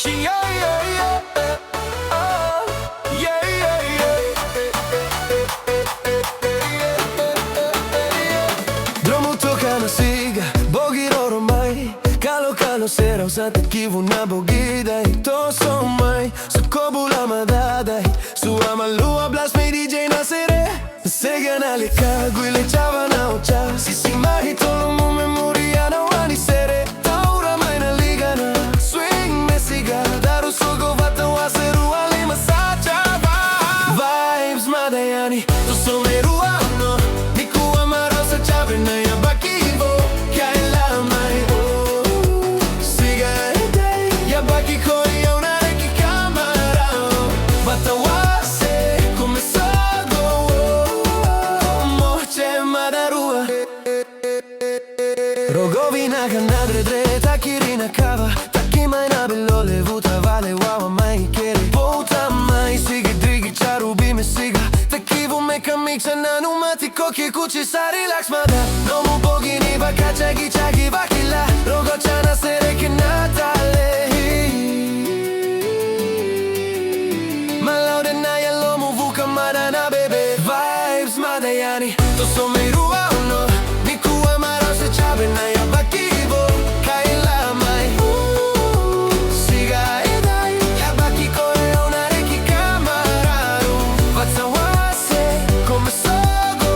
Yeah, yeah, yeah. Oh, yeah, yeah, yeah. Drumul toca na siga, bogiro ormai. Calo calo sera usate kivu na bogida. To so mai, su kobula madada. Su amalua blast me DJ na sere. Sega na leka, guile chava na ocha. Si mahi tolo mu memoria na wani sere. Taura mai na liga na swing me siga. Daru sogo vata wa seru ali masacha. Vibes mada yani, to so me Rua Ono. Niku amaro sa chave na ya bakivo. Kaila mai oh. Siga edai, ya baki koi ya una reki kamara. Vata wa se começado. Moche mada Rua. Rogovina ganadre dreta kirina kava. Taki mai na bilo levuta vale wawa mai kere. Volta mai sigi drigi charubi me siga. Tekivu meka mixa na numati koki kuchi sa relax mada. No mu bogini baka chagi chagi bakila. Rogo chana sere ke natale. Malaude na ya lomu vuka mada na bebe. Vibes mada yani, to so me Rua Ono. Niku amaro se chave na ya bakivo. Kaila mai siga edai, ya baki kore ona reki kamararu. Vatsa wase começado.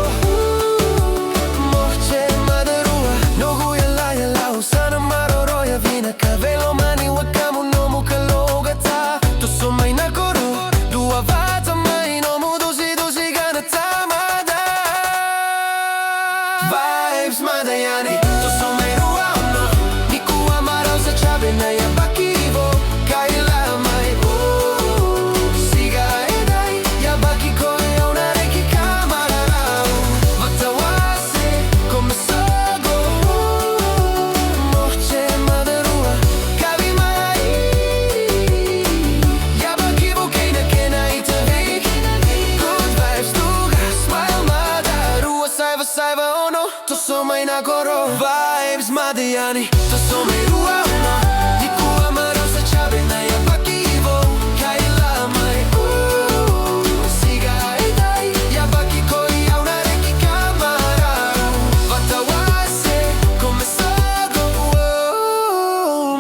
Moche mada Rua. Nogu ya la usana maroro ya vina. Cabelo mani wakamu no mukalogata. To so mai na koro. Dua vata mai no mu dusi gana tamada. Vibes mada yani, to so me Rua Ono. Niku amaro sa chave na ya bakivo. Kaila mai siga edai, ya baki kore ona reki kamararu. Vata wase começado. Moche mada Rua. Kavi mai ya bakivo keina kena itavik. Good vibes tuga, smile mada Rua. Saiva ono, to so mai na koro. Vibes mada yani, to so me Rua Ono. Niku amaro sa chave na ya bakivo. Kaila mai siga edai, ya baki koi ya una reki kamararu. Vata wase começado.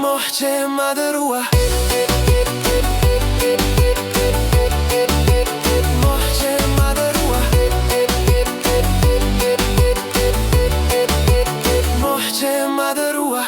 Moche mada Rua. Moche mada Rua. Moche mada Rua.